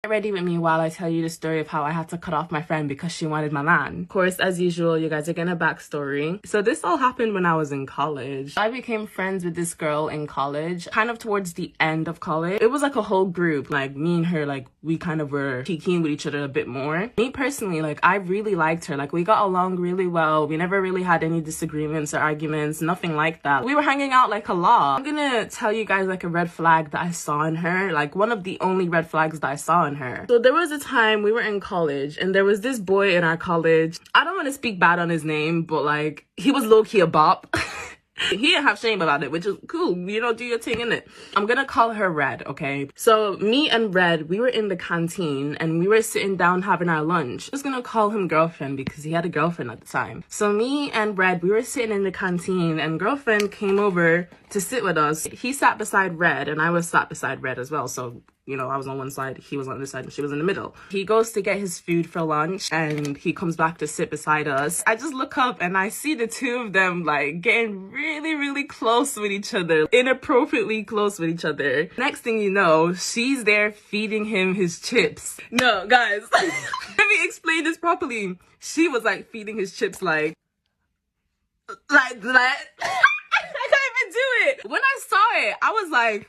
Get ready with me while I tell you the story of how I had to cut off my friend because she wanted my man. Of course, as usual, you guys are getting a backstory. So this all happened when I was in college. I became friends with this girl in college, kind of towards the end of college. It was like a whole group, like me and her, like we kind of were peeking with each other a bit more. Me personally, like I really liked her. Like we got along really well. We never really had any disagreements or arguments, nothing like that. We were hanging out like a lot. I'm gonna tell you guys like a red flag that I saw in her, like one of the only red flags that I saw in her. So there was a time we were in college and there was this boy in our college. I don't want to speak bad on his name, but like he was low-key a bop. He didn't have shame about it, which is cool. You know, do your thing, innit? I'm gonna call her Red, okay? So me and Red, we were in the canteen and we were sitting down having our lunch. I'm just gonna call him girlfriend because he had a girlfriend at the time. So me and Red, we were sitting in the canteen and girlfriend came over to sit with us. He sat beside Red and I was sat beside Red as well. So, you know, I was on one side, he was on the other side, and she was in the middle. He goes to get his food for lunch and he comes back to sit beside us. I just look up and I see the two of them like getting really close with each other, inappropriately close with each other. Next thing you know, she's there feeding him his chips. No, guys, let me explain this properly. She was like feeding his chips like I can't even do it. When I saw it, I was like,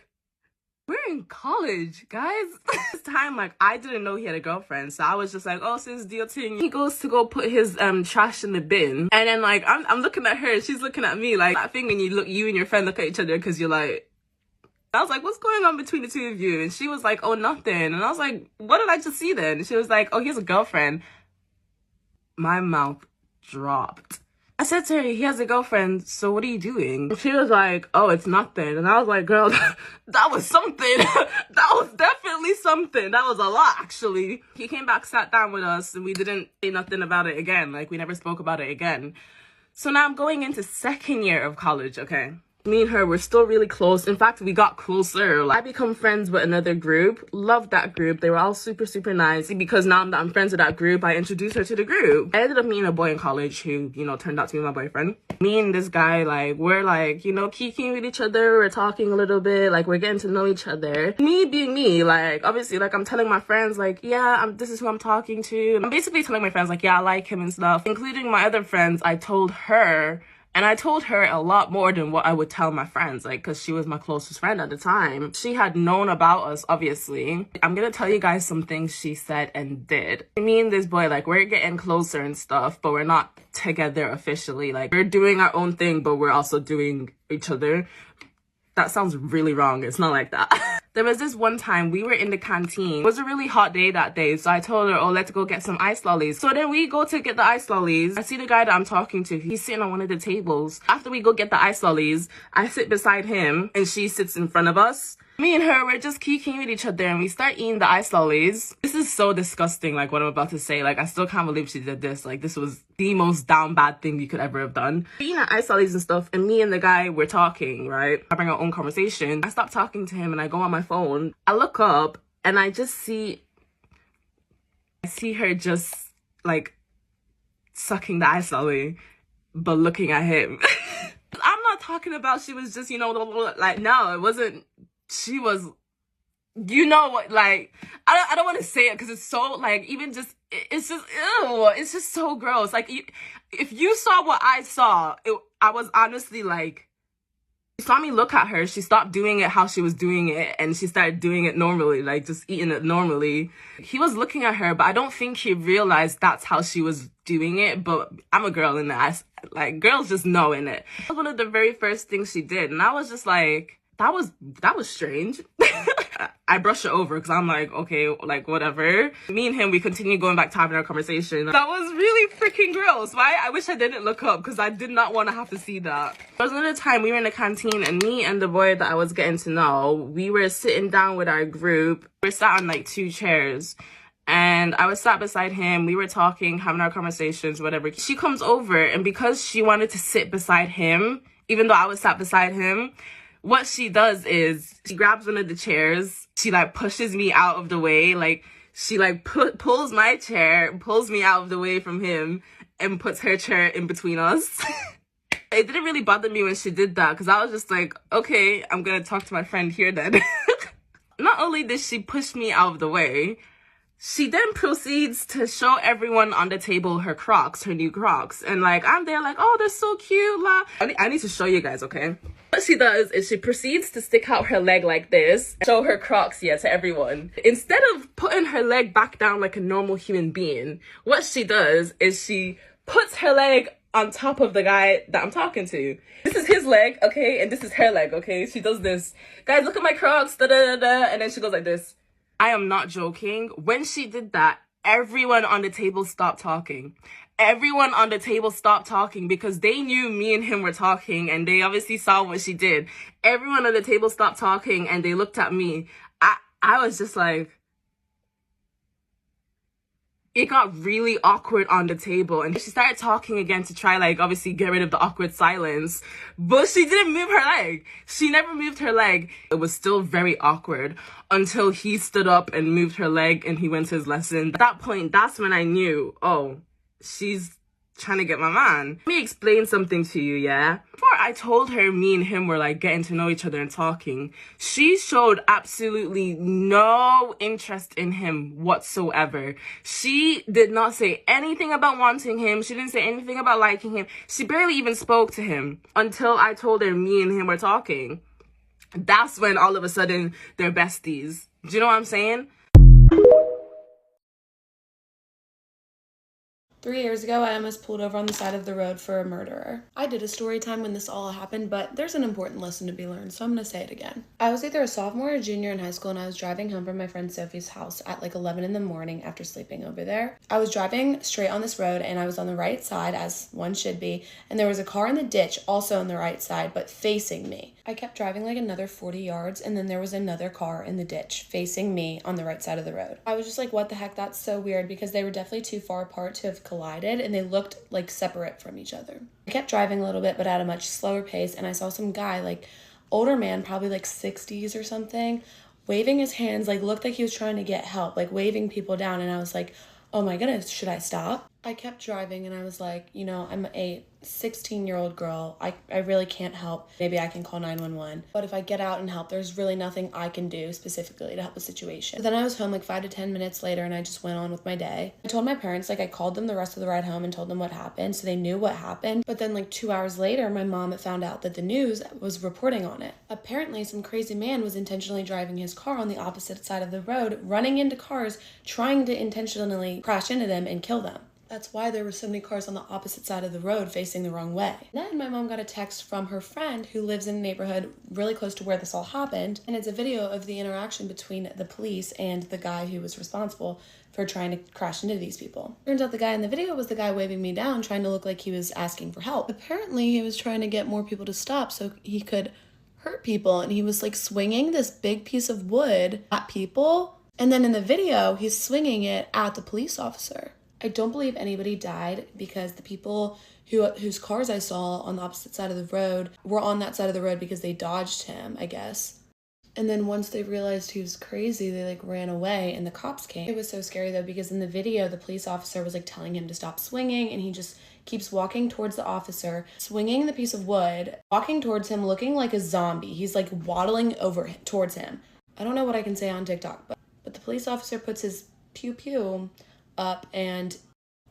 we're in college, guys. This time, like, I didn't know he had a girlfriend, so I was just like, oh, sis, do your thing. He goes to go put his trash in the bin, and then like I'm looking at her, she's looking at me, like that thing when you and your friend look at each other because you're like, I was like, what's going on between the two of you? And she was like, oh, nothing. And I was like, what did I just see then? And she was like, oh, he has a girlfriend. My mouth dropped. I said to her, he has a girlfriend, so what are you doing? She was like, oh, it's nothing. And I was like, girl, that was something. That was definitely something. That was a lot, actually. He came back, sat down with us, and we didn't say nothing about it again. Like, we never spoke about it again. So now I'm going into second year of college, okay? Me and her were still really close. In fact, we got closer. Like, I become friends with another group. Loved that group. They were all super nice. Because now that I'm friends with that group, I introduced her to the group. I ended up meeting a boy in college who, you know, turned out to be my boyfriend. Me and this guy, like, we're like, you know, kikiing with each other. We're talking a little bit. Like, we're getting to know each other. Me being me, like, obviously, like, I'm telling my friends, like, yeah, this is who I'm talking to. I'm basically telling my friends, like, yeah, I like him and stuff. Including my other friends, I told her. And I told her a lot more than what I would tell my friends, like, because she was my closest friend at the time. She had known about us, obviously. I'm gonna tell you guys some things she said and did. Me and this boy, like, we're getting closer and stuff, but we're not together officially. Like, we're doing our own thing, but we're also doing each other. That sounds really wrong. It's not like that. There was this one time we were in the canteen. It was a really hot day that day. So I told her, oh, let's go get some ice lollies. So then we go to get the ice lollies. I see the guy that I'm talking to. He's sitting on one of the tables. After we go get the ice lollies, I sit beside him and she sits in front of us. Me and her, we're just kikiing with each other and we start eating the ice lollies. This is so disgusting, like what I'm about to say. Like, I still can't believe she did this. Like, this was the most down bad thing you could ever have done. We're eating our ice lollies and stuff, and me and the guy, we're talking, right? I bring our own conversation. I stop talking to him and I go on my phone. I look up and I see her just, like, sucking the ice lolly, but looking at him. I'm not talking about she was just, you know, like, no, it wasn't. She was, you know what, like, I don't want to say it because it's so, like, even just, it's just, ew, it's just so gross. Like, if you saw what I saw, I was honestly like, she saw me look at her, she stopped doing it how she was doing it, and she started doing it normally, like, just eating it normally. He was looking at her, but I don't think he realized that's how she was doing it, but I'm a girl in that, like, girls just know in it. That was one of the very first things she did, and I was just like, that was strange. I brush it over because I'm like, okay, like, whatever. Me and him, we continue going back to having our conversation. That was really freaking gross. Why? I wish I didn't look up because I did not want to have to see that. There was another time we were in the canteen and me and the boy that I was getting to know, we were sitting down with our group. We were sat on like 2 chairs. And I was sat beside him. We were talking, having our conversations, whatever. She comes over and because she wanted to sit beside him, even though I was sat beside him, what she does is she grabs one of the chairs. She like pushes me out of the way. Like she like pulls my chair, pulls me out of the way from him and puts her chair in between us. It didn't really bother me when she did that because I was just like, okay, I'm going to talk to my friend here then. Not only did she push me out of the way, She then proceeds to show everyone on the table her Crocs, her new Crocs. And like, I'm there like, oh, they're so cute. La. I need to show you guys, okay? What she does is she proceeds to stick out her leg like this, show her Crocs, yeah, to everyone. Instead of putting her leg back down like a normal human being, what she does is she puts her leg on top of the guy that I'm talking to. This is his leg, okay? And this is her leg, okay? She does this. Guys, look at my Crocs, da da da da. And then she goes like this. I am not joking. When she did that, everyone on the table stopped talking. Everyone on the table stopped talking because they knew me and him were talking and they obviously saw what she did. Everyone on the table stopped talking and they looked at me. I was just like, it got really awkward on the table and she started talking again to try like obviously get rid of the awkward silence, but she didn't move her leg. She never moved her leg. It was still very awkward until he stood up and moved her leg and he went to his lesson. At that point, that's when I knew, oh, she's trying to get my man. Let me explain something to you, yeah? Before I told her me and him were like getting to know each other and talking, she showed absolutely no interest in him whatsoever. She did not say anything about wanting him. She didn't say anything about liking him. She barely even spoke to him until I told her me and him were talking. That's when all of a sudden they're besties. Do you know what I'm saying? 3 years ago, I almost pulled over on the side of the road for a murderer. I did a story time when this all happened, but there's an important lesson to be learned, so I'm gonna say it again. I was either a sophomore or junior in high school, and I was driving home from my friend Sophie's house at like 11 in the morning after sleeping over there. I was driving straight on this road, and I was on the right side, as one should be, and there was a car in the ditch, also on the right side, but facing me. I kept driving like another 40 yards, and then there was another car in the ditch facing me on the right side of the road. I was just like, what the heck? That's so weird, because they were definitely too far apart to have collided and they looked like separate from each other. I kept driving a little bit but at a much slower pace, and I saw some guy, like older man, probably like 60s or something, waving his hands, like looked like he was trying to get help, like waving people down, and I was like, oh my goodness, should I stop? I kept driving and I was like, you know, I'm a 16-year-old girl. I really can't help. Maybe I can call 911. But if I get out and help, there's really nothing I can do specifically to help the situation. But then I was home like 5 to 10 minutes later and I just went on with my day. I told my parents, like I called them the rest of the ride home and told them what happened, so they knew what happened. But then like 2 hours later, my mom had found out that the news was reporting on it. Apparently, some crazy man was intentionally driving his car on the opposite side of the road, running into cars, trying to intentionally crash into them and kill them. That's why there were so many cars on the opposite side of the road facing the wrong way. Then my mom got a text from her friend who lives in a neighborhood really close to where this all happened, and it's a video of the interaction between the police and the guy who was responsible for trying to crash into these people. Turns out the guy in the video was the guy waving me down, trying to look like he was asking for help. Apparently, he was trying to get more people to stop so he could hurt people, and he was like swinging this big piece of wood at people, and then in the video, he's swinging it at the police officer. I don't believe anybody died because the people whose cars I saw on the opposite side of the road were on that side of the road because they dodged him, I guess. And then once they realized he was crazy, they like ran away and the cops came. It was so scary though, because in the video, the police officer was like telling him to stop swinging, and he just keeps walking towards the officer, swinging the piece of wood, walking towards him, looking like a zombie. He's like waddling towards him. I don't know what I can say on TikTok, but the police officer puts his pew pew up and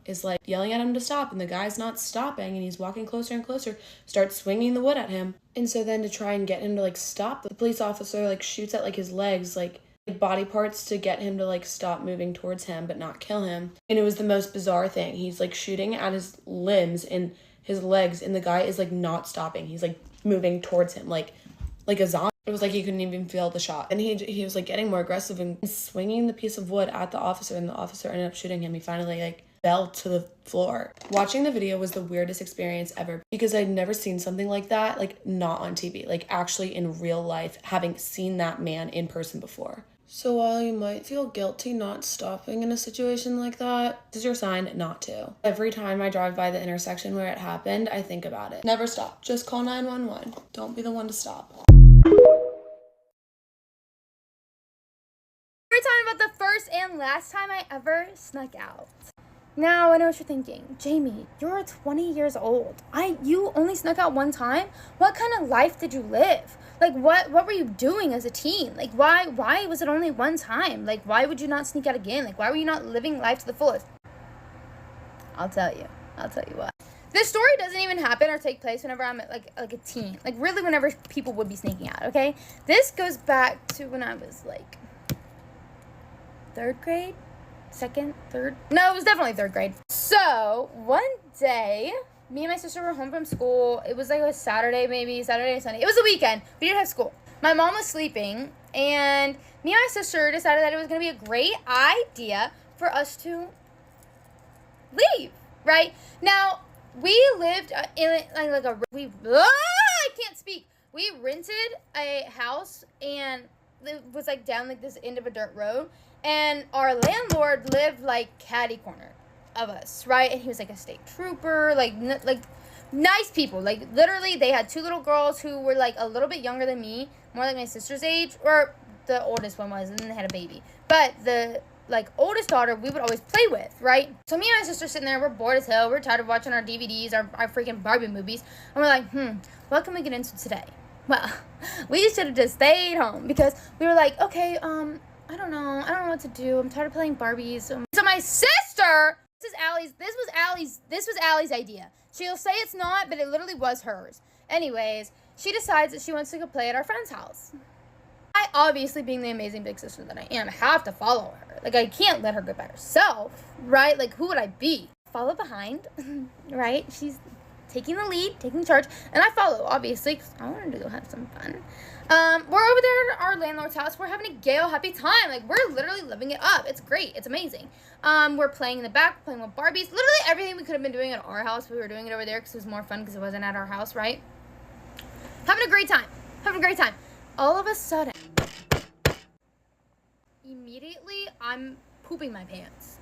is like yelling at him to stop, and the guy's not stopping, and he's walking closer and closer, starts swinging the wood at him. And so then to try and get him to like stop, the police officer like shoots at like his legs, like body parts, to get him to like stop moving towards him but not kill him. And it was the most bizarre thing. He's like shooting at his limbs and his legs, and the guy is like not stopping. He's like moving towards him like a zombie. It was like he couldn't even feel the shot. And he was like getting more aggressive and swinging the piece of wood at the officer, and the officer ended up shooting him. He finally like fell to the floor. Watching the video was the weirdest experience ever, because I'd never seen something like that, like not on TV, like actually in real life, having seen that man in person before. So while you might feel guilty not stopping in a situation like that, this is your sign not to. Every time I drive by the intersection where it happened, I think about it. Never stop. Just call 911. Don't be the one to stop. We're talking about the first and last time I ever snuck out. Now, I know what you're thinking. Jamie, you're 20 years old. You only snuck out one time? What kind of life did you live? Like, what were you doing as a teen? Like, why was it only one time? Like, why would you not sneak out again? Like, why were you not living life to the fullest? I'll tell you what. This story doesn't even happen or take place whenever I'm like a teen. Like, really whenever people would be sneaking out, okay? This goes back to when I was, like, 3rd grade? 2nd, 3rd? No, it was definitely 3rd grade. So, one day, me and my sister were home from school. It was like a Saturday, maybe, Saturday or Sunday. It was a weekend. We didn't have school. My mom was sleeping, and me and my sister decided that it was going to be a great idea for us to leave, right? Now, we lived in like a, I can't speak. We rented a house, and it was like down like this end of a dirt road, and our landlord lived like catty corner of us, right? And he was like a state trooper, like nice people. Like, literally, they had 2 little girls who were like a little bit younger than me, more like my sister's age, or the oldest one was, and then they had a baby. But the like oldest daughter we would always play with, right? So me and my sister sitting there, we're bored as hell, we're tired of watching our DVDs, our freaking Barbie movies, and we're like, what can we get into today? Well, we should have just stayed home, because we were like, okay, I don't know what to do. I'm tired of playing Barbies. So my sister, this was Allie's idea. She'll say it's not, but it literally was hers. Anyways, she decides that she wants to go play at our friend's house. I, obviously, being the amazing big sister that I am, have to follow her. Like, I can't let her go by herself, right? Like, who would I be? Follow behind, right? She's taking the lead, taking charge, and I follow, obviously, because I wanted to go have some fun. We're over there at our landlord's house. We're having a gay old happy time. Like, we're literally living it up. It's great. It's amazing. We're playing in the back, playing with Barbies. Literally everything we could have been doing at our house, we were doing it over there because it was more fun because it wasn't at our house, right? Having a great time. All of a sudden, immediately, I'm pooping my pants.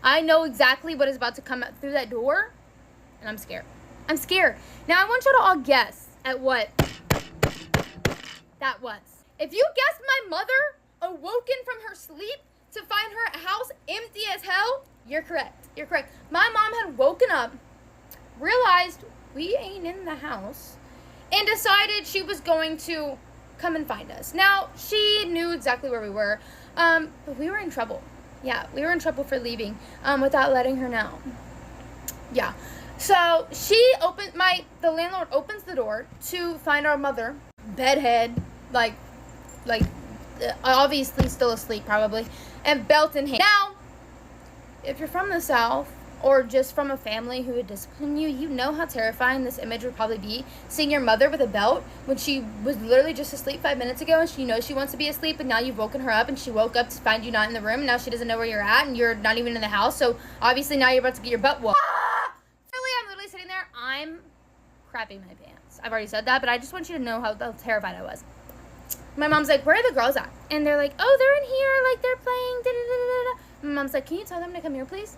I know exactly what is about to come through that door, and I'm scared. Now, I want you to all guess at what that was. If you guessed my mother awoken from her sleep to find her house empty as hell, you're correct. My mom had woken up, realized we ain't in the house, and decided she was going to come and find us. Now, she knew exactly where we were, but we were in trouble. Yeah, we were in trouble for leaving without letting her know. Yeah. So the landlord opens the door to find our mother, bedhead, like obviously still asleep probably, and belt in hand. Now, if you're from the South, or just from a family who would discipline you, you know how terrifying this image would probably be. Seeing your mother with a belt when she was literally just asleep 5 minutes ago, and she knows she wants to be asleep, and now you've woken her up, and she woke up to find you not in the room, and now she doesn't know where you're at, and you're not even in the house, so obviously now you're about to get your butt whooped. I'm literally sitting there, I'm crapping my pants. I've already said that, but I just want you to know how terrified I was. My mom's like, where are the girls at? And they're like, oh, they're in here, like, they're playing, da-da-da-da-da. My mom's like, can you tell them to come here, please?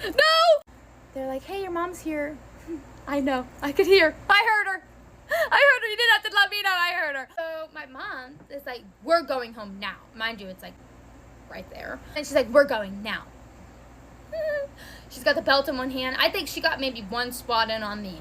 No! They're like, hey, your mom's here. I know. I could hear. I heard her. You didn't have to let me know. I heard her. So my mom is like, we're going home now. Mind you, it's like right there. And she's like, we're going now. She's got the belt in one hand. I think she got maybe one swat in on me.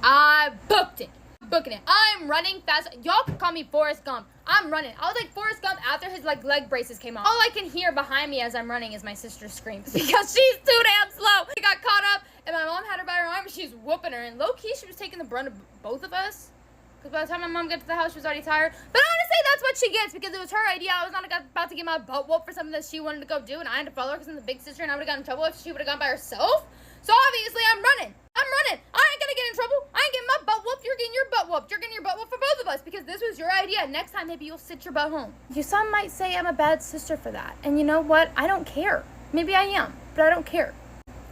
I booked it. Booking it. I'm running fast. Y'all can call me Forrest Gump. I'm running. I was like Forrest Gump after his like leg braces came off. All I can hear behind me as I'm running is my sister's screams because she's too damn slow. She got caught up, and my mom had her by her arm, and she's whooping her. And low key, she was taking the brunt of both of us. Because by the time my mom got to the house, she was already tired. But honestly, that's what she gets because it was her idea. I was not about to get my butt whooped for something that she wanted to go do, and I had to follow her because I'm the big sister, and I would have gotten in trouble if she would have gone by herself. So obviously, I'm running. I ain't gonna get in trouble. I ain't getting my butt whooped. You're getting your butt whooped. You're getting your butt whooped for both of us because this was your idea. Next time, maybe you'll sit your butt home. Some might say I'm a bad sister for that. And you know what? I don't care. Maybe I am, but I don't care.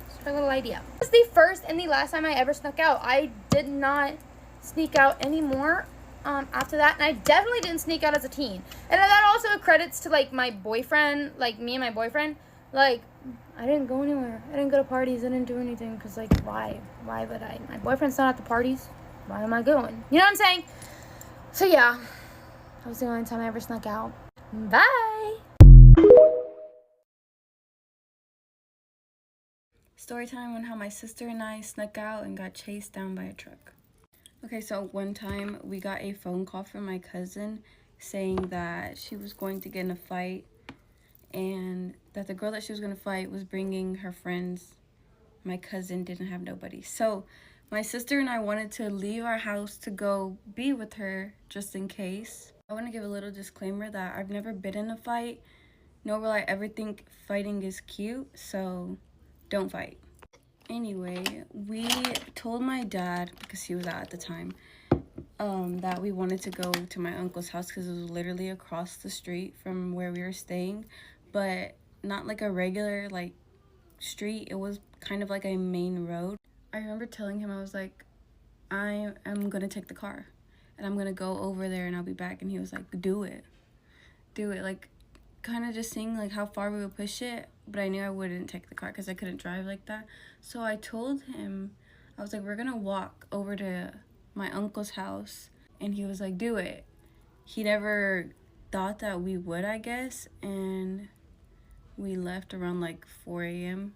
It's her little idea. It was the first and the last time I ever snuck out. I did not sneak out anymore after that. And I definitely didn't sneak out as a teen. And that also credits to, like, my boyfriend, like, me and my boyfriend. Like, I didn't go anywhere. I didn't go to parties. I didn't do anything because, like, why? Why would I? My boyfriend's not at the parties. Why am I going? You know what I'm saying? So, yeah. That was the only time I ever snuck out. Bye. Story time on how my sister and I snuck out and got chased down by a truck. Okay, so one time we got a phone call from my cousin saying that she was going to get in a fight and that the girl that she was going to fight was bringing her friends. My cousin didn't have nobody. So my sister and I wanted to leave our house to go be with her just in case. I want to give a little disclaimer that I've never been in a fight, nor will I ever think fighting is cute, so don't fight. Anyway, we told my dad, because he was out at the time, that we wanted to go to my uncle's house because it was literally across the street from where we were staying, but not like a regular like street. It was kind of like a main road. I remember telling him, I was like, I am gonna take the car and I'm gonna go over there and I'll be back. And he was like, do it, like kind of just seeing like how far we would push it, but I knew I wouldn't take the car because I couldn't drive like that. So I told him, I was like, we're gonna walk over to my uncle's house, and he was like, do it. He never thought that we would, I guess, and we left around like 4 a.m.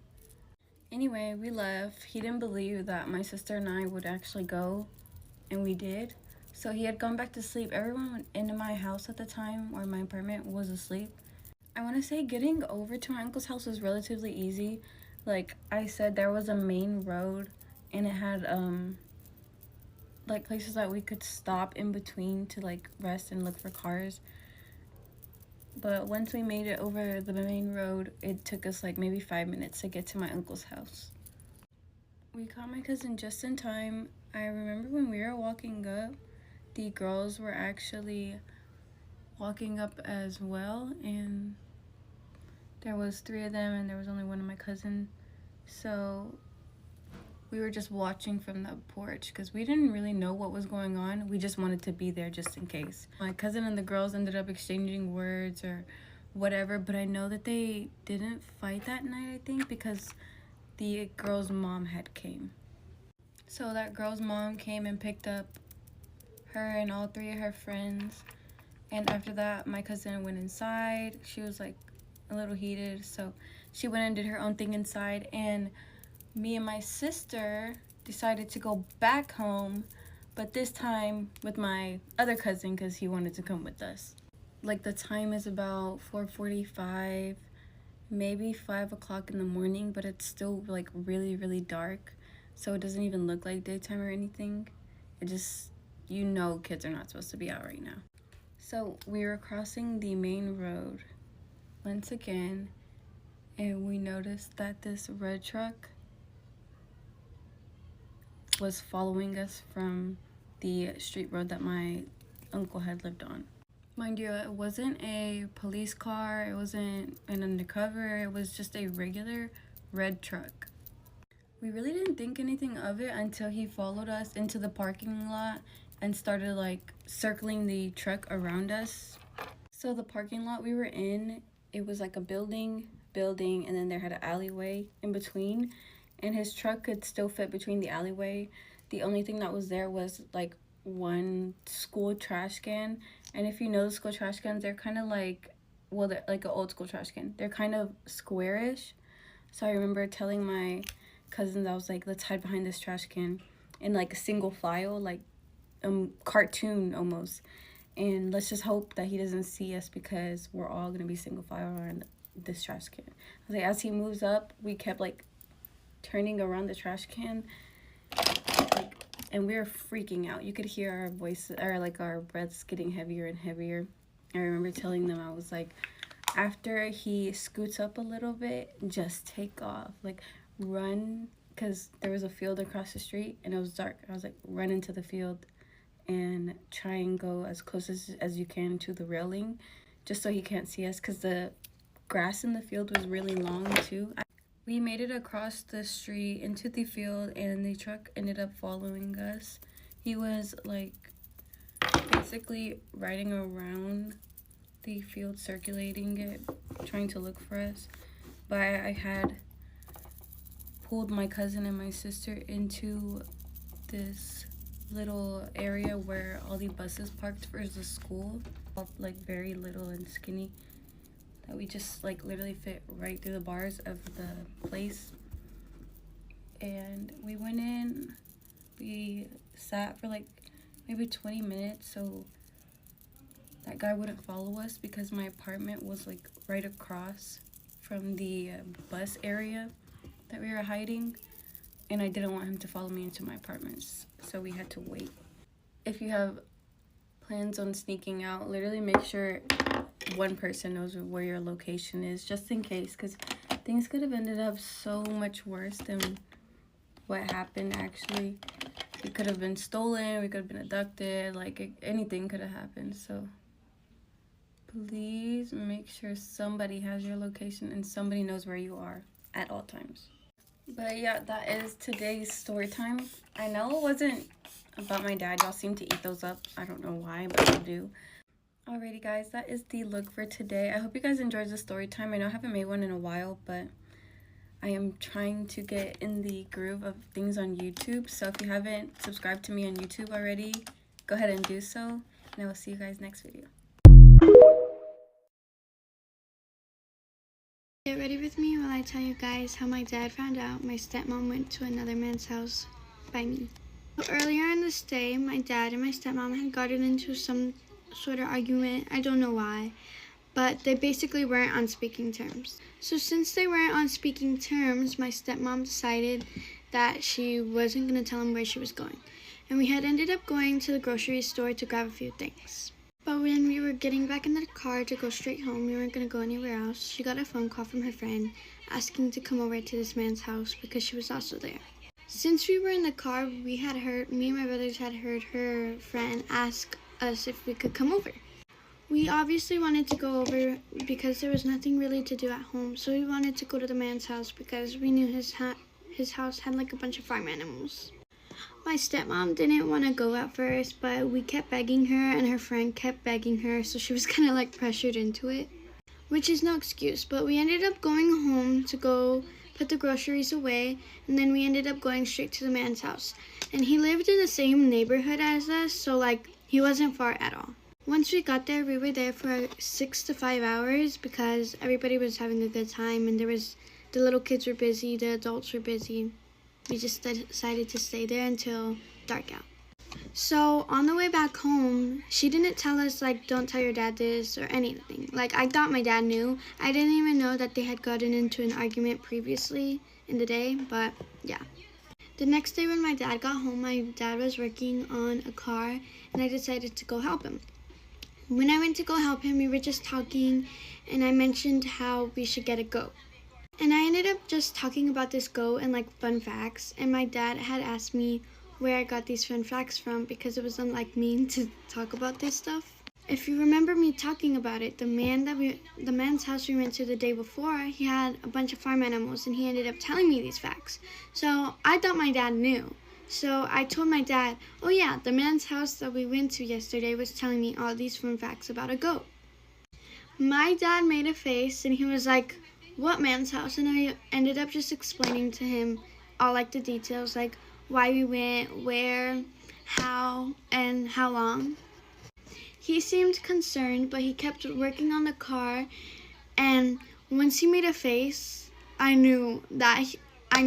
Anyway, we left. He didn't believe that my sister and I would actually go, and we did. So he had gone back to sleep. Everyone in my house at the time, or my apartment, was asleep. I want to say getting over to my uncle's house was relatively easy. Like I said, there was a main road, and it had like places that we could stop in between to like rest and look for cars. But once we made it over the main road, it took us like maybe 5 minutes to get to my uncle's house. We caught my cousin just in time. I remember when we were walking up, the girls were actually walking up as well, and there was 3 of them and there was only one of my cousin. So we were just watching from the porch because we didn't really know what was going on. We just wanted to be there just in case. My cousin and the girls ended up exchanging words or whatever, but I know that they didn't fight that night, I think, because the girl's mom had came. So that girl's mom came and picked up her and all 3 of her friends. And after that, my cousin went inside. She was like a little heated, so she went and did her own thing inside, and me and my sister decided to go back home, but this time with my other cousin because he wanted to come with us. Like the time is about 4:45, maybe 5 o'clock in the morning, but it's still like really, really dark, so it doesn't even look like daytime or anything. It just, you know, kids are not supposed to be out right now. So we were crossing the main road once again, and we noticed that this red truck was following us from the street road that my uncle had lived on. Mind you, it wasn't a police car, it wasn't an undercover, it was just a regular red truck. We really didn't think anything of it until he followed us into the parking lot and started like circling the truck around us. So the parking lot we were in, it was like a building, and then there had an alleyway in between, and his truck could still fit between the alleyway. The only thing that was there was like one school trash can, and if you know the school trash cans, they're kind of like, well, they're like an old school trash can. They're kind of squarish. So I remember telling my cousins, I was like, let's hide behind this trash can in like a single file, like cartoon almost, and let's just hope that he doesn't see us because we're all gonna be single file around this trash can. I was like, as he moves up, we kept like turning around the trash can, like, and we were freaking out. You could hear our voices, or like our breaths getting heavier and heavier. I remember telling them, I was like, after he scoots up a little bit, just take off, like run, because there was a field across the street and it was dark. I was like, run into the field and try and go as close as you can to the railing, just so he can't see us, because the grass in the field was really long too. We made it across the street into the field, and the truck ended up following us. He was like basically riding around the field, circulating it, trying to look for us. But I had pulled my cousin and my sister into this little area where all the buses parked for the school, like very little and skinny, that we just like literally fit right through the bars of the place. and we went in. We sat for like maybe 20 minutes so that guy wouldn't follow us, because my apartment was like right across from the bus area that we were hiding, and I didn't want him to follow me into my apartments, so we had to wait. If you have plans on sneaking out, literally make sure one person knows where your location is, just in case, because things could have ended up so much worse than what happened. Actually, we could have been stolen, we could have been abducted, like anything could have happened. So please make sure somebody has your location and somebody knows where you are at all times. But yeah, that is today's story time. I know it wasn't about my dad. Y'all seem to eat those up. I don't know why, but you do. Alrighty guys, that is the look for today. I hope you guys enjoyed the story time. I know I haven't made one in a while, but I am trying to get in the groove of things on YouTube. So if you haven't subscribed to me on YouTube already, go ahead and do so. And I will see you guys next video. Get ready with me while I tell you guys how my dad found out my stepmom went to another man's house by me. Earlier in this day, my dad and my stepmom had gotten into some sort of argument. I don't know why, but they basically weren't on speaking terms. So since they weren't on speaking terms, my stepmom decided that she wasn't going to tell him where she was going. And we had ended up going to the grocery store to grab a few things. But when we were getting back in the car to go straight home, we weren't going to go anywhere else, she got a phone call from her friend asking to come over to this man's house because she was also there. Since we were in the car, me and my brothers had heard her friend ask us if we could come over. We obviously wanted to go over because there was nothing really to do at home, so we wanted to go to the man's house because we knew his house had like a bunch of farm animals. My stepmom didn't want to go at first, but we kept begging her and her friend kept begging her, so she was kind of like pressured into it, which is no excuse. But we ended up going home to go put the groceries away, and then we ended up going straight to the man's house. And he lived in the same neighborhood as us, so like he wasn't far at all. Once we got there, we were there for 6 to 5 hours because everybody was having a good time, and the little kids were busy, the adults were busy. We just decided to stay there until dark out. So on the way back home, she didn't tell us like don't tell your dad this or anything. Like I thought my dad knew. I didn't even know that they had gotten into an argument previously in the day, but yeah. The next day when my dad got home, my dad was working on a car and I decided to go help him. When I went to go help him, we were just talking and I mentioned how we should get a goat. And I ended up just talking about this goat and like fun facts, and my dad had asked me where I got these fun facts from because it was unlike me to talk about this stuff. If you remember me talking about it, the man's house we went to the day before, he had a bunch of farm animals and he ended up telling me these facts. So I thought my dad knew. So I told my dad, oh yeah, the man's house that we went to yesterday was telling me all these fun facts about a goat. My dad made a face and he was like, what man's house? And I ended up just explaining to him all like the details, like why we went, where, how, and how long. He seemed concerned, but he kept working on the car, and once he made a face, I knew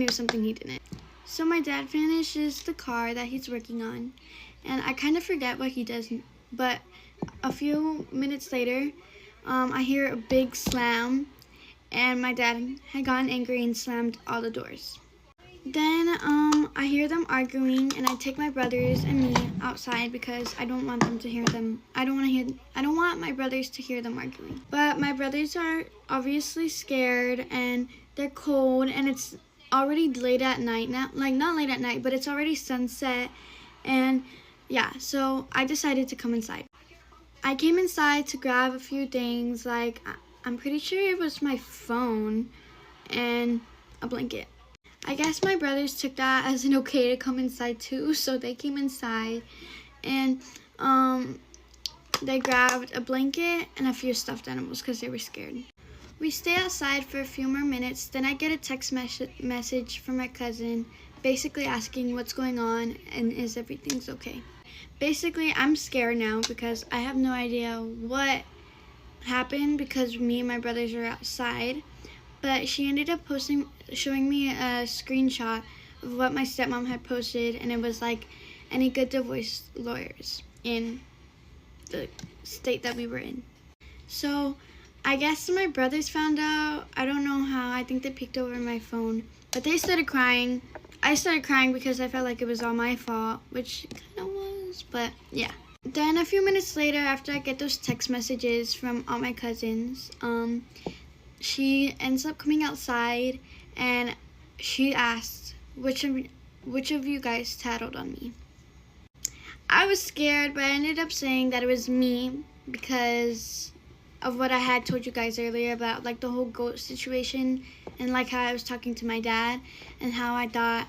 something he didn't. So my dad finishes the car that he's working on, and I kind of forget what he does, but a few minutes later, I hear a big slam, and my dad had gotten angry and slammed all the doors. Then I hear them arguing, and I take my brothers and me outside because I don't want them to hear them. I don't want my brothers to hear them arguing. But my brothers are obviously scared and they're cold, and it's already late at night now. Like not late at night, but it's already sunset. And yeah, so I decided to come inside. I came inside to grab a few things, like I'm pretty sure it was my phone and a blanket. I guess my brothers took that as an okay to come inside too, so they came inside and they grabbed a blanket and a few stuffed animals because they were scared. We stay outside for a few more minutes, then I get a text message from my cousin basically asking what's going on and is everything's okay. Basically, I'm scared now because I have no idea what happened because me and my brothers are outside. But she ended up showing me a screenshot what my stepmom had posted, and it was like, any good divorce lawyers in the state that we were in. So I guess my brothers found out. I don't know how. I think they peeked over my phone, but they started crying. I started crying because I felt like it was all my fault, which it kind of was, but yeah. Then a few minutes later, after I get those text messages from all my cousins, she ends up coming outside, and she asked, which of you guys tattled on me? I was scared, but I ended up saying that it was me because of what I had told you guys earlier about like the whole goat situation, and like how I was talking to my dad and how I thought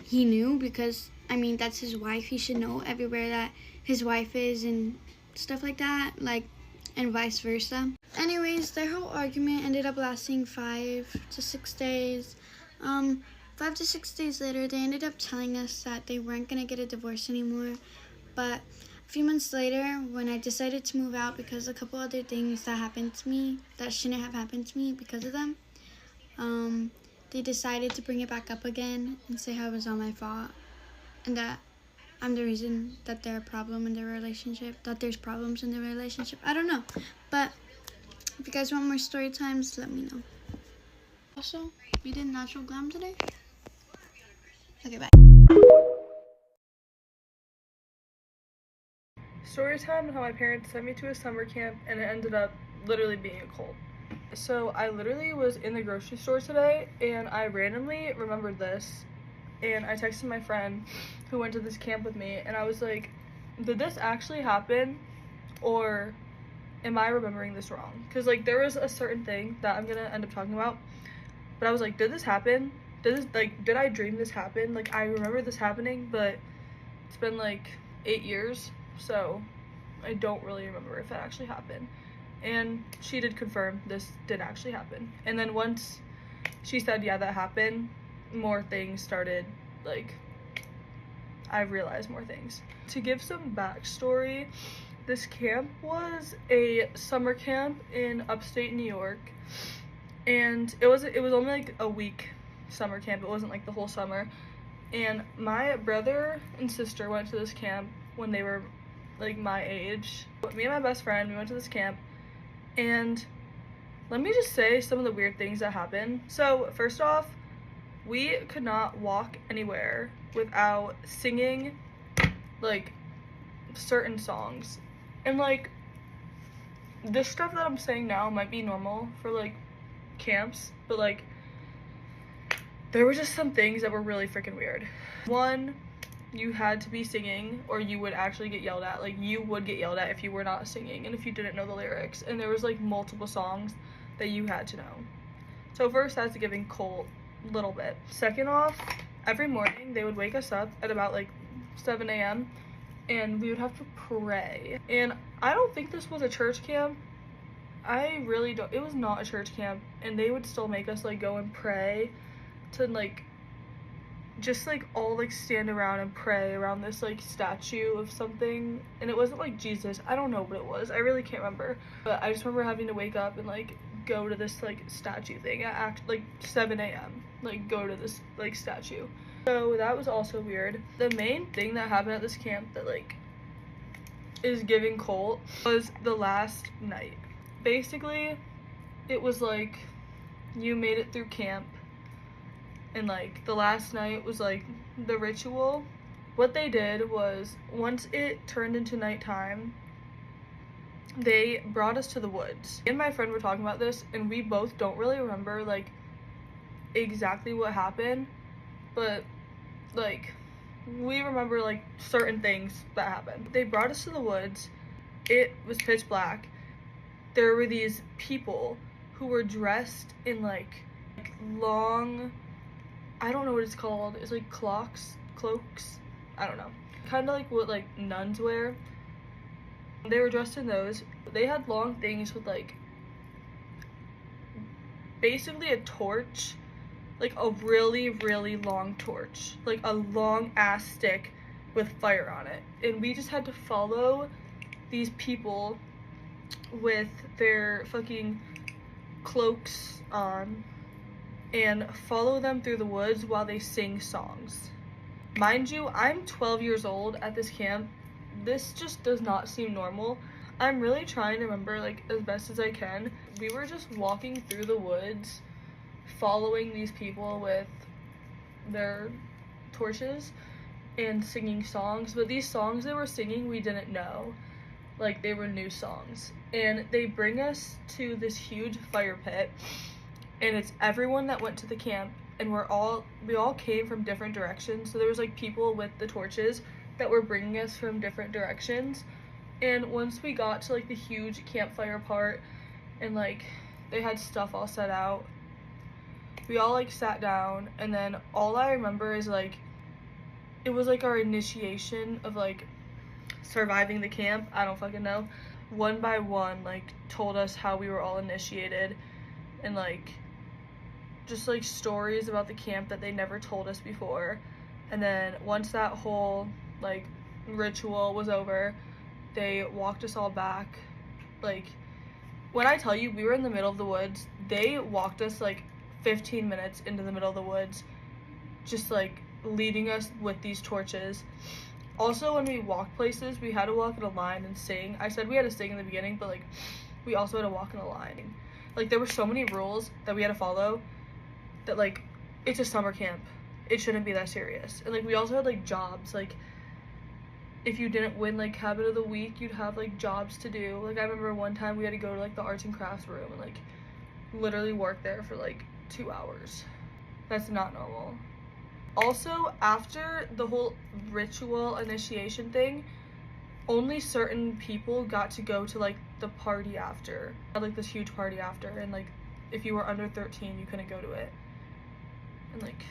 he knew, because I mean, that's his wife. He should know everywhere that his wife is and stuff like that, like, and vice versa. Anyways, their whole argument ended up lasting 5 to 6 days. 5 to 6 days later, they ended up telling us that they weren't gonna get a divorce anymore. But a few months later, when I decided to move out because a couple other things that happened to me that shouldn't have happened to me because of them, they decided to bring it back up again and say how it was all my fault and that I'm the reason that there's problems in their relationship. I don't know. But if you guys want more story times, let me know. Also, we did natural glam today. Okay, bye. Story time and how my parents sent me to a summer camp and it ended up literally being a cult. So I literally was in the grocery store today and I randomly remembered this, and I texted my friend who went to this camp with me and I was like, did this actually happen or am I remembering this wrong? Because like there was a certain thing that I'm gonna end up talking about, but I was like, did this happen? Did I dream this happen? Like I remember this happening, but it's been like 8 years, so I don't really remember if it actually happened. And she did confirm this did actually happen. And then once she said, yeah, that happened, more things started, like, I realized more things. To give some backstory, this camp was a summer camp in upstate New York, and it was only like a week summer camp. It wasn't like the whole summer. And my brother and sister went to this camp when they were like my age. Me and my best friend, we went to this camp, and let me just say some of the weird things that happened. So first off, we could not walk anywhere without singing like certain songs. And like this stuff that I'm saying now might be normal for like camps, but like there were just some things that were really freaking weird. One, you had to be singing or you would actually get yelled at. Like you would get yelled at if you were not singing and if you didn't know the lyrics. And there was like multiple songs that you had to know. So first, that's giving cult a little bit. Second off, every morning they would wake us up at about like 7 a.m. and we would have to pray. And I don't think this was a church camp. I really don't. It was not a church camp, and they would still make us like go and pray to like just like all like stand around and pray around this like statue of something, and it wasn't like Jesus. I don't know what it was. I really can't remember, but I just remember having to wake up and like go to this like statue thing at like 7 a.m. like go to this like statue. So that was also weird. The main thing that happened at this camp that like is giving cult was the last night. Basically, it was like you made it through camp and like the last night was like the ritual. What they did was once it turned into nighttime, they brought us to the woods. Me and my friend were talking about this and we both don't really remember like exactly what happened, but like we remember like certain things that happened. They brought us to the woods. It was pitch black. There were these people who were dressed in like long, I don't know what it's called. It's like cloaks, I don't know. Kind of like what like nuns wear. They were dressed in those. They had long things with like basically a torch, like a really, really long torch, like a long ass stick with fire on it. And we just had to follow these people with their fucking cloaks on, and follow them through the woods while they sing songs. Mind you, I'm 12 years old at this camp. This just does not seem normal. I'm really trying to remember like as best as I can. We were just walking through the woods, following these people with their torches and singing songs, but these songs they were singing we didn't know. Like, they were new songs. And they bring us to this huge fire pit, and it's everyone that went to the camp, and we all came from different directions. So there was like people with the torches that were bringing us from different directions. And once we got to like the huge campfire part and like they had stuff all set out, we all like sat down, and then all I remember is like it was like our initiation of like surviving the camp. I don't fucking know. One by one like told us how we were all initiated, and like just like stories about the camp that they never told us before. And then once that whole like ritual was over, they walked us all back. Like, when I tell you we were in the middle of the woods, they walked us like 15 minutes into the middle of the woods, just like leading us with these torches. Also, when we walked places, we had to walk in a line and sing. I said we had to sing in the beginning, but like we also had to walk in a line. Like, there were so many rules that we had to follow that like it's a summer camp, it shouldn't be that serious. And like we also had like jobs. Like, if you didn't win like cabin of the week, you'd have like jobs to do. Like, I remember one time we had to go to like the arts and crafts room and like literally work there for like 2 hours. That's not normal. Also, after the whole ritual initiation thing, only certain people got to go to like the party after. Had like this huge party after, and like if you were under 13 you couldn't go to it. And like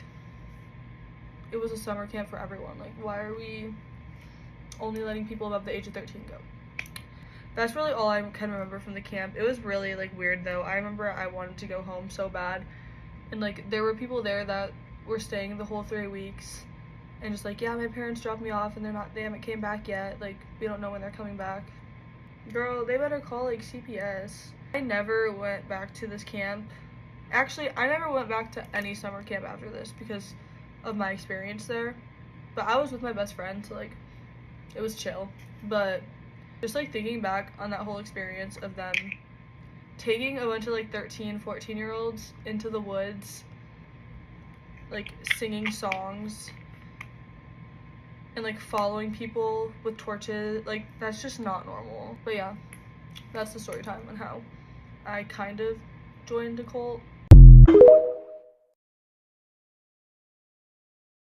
it was a summer camp for everyone. Like, why are we only letting people above the age of 13 go? That's really all I can remember from the camp. It was really like weird though. I remember I wanted to go home so bad, and like there were people there that were staying the whole 3 weeks and just like, yeah, my parents dropped me off and they haven't came back yet, like we don't know when they're coming back. Girl, they better call like CPS. I never went back to this camp. Actually, I never went back to any summer camp after this because of my experience there, but I was with my best friend, so like it was chill. But just like thinking back on that whole experience of them taking a bunch of like 13-14-year-olds into the woods, like singing songs and like following people with torches, like that's just not normal. But yeah, that's the story time on how I kind of joined a cult.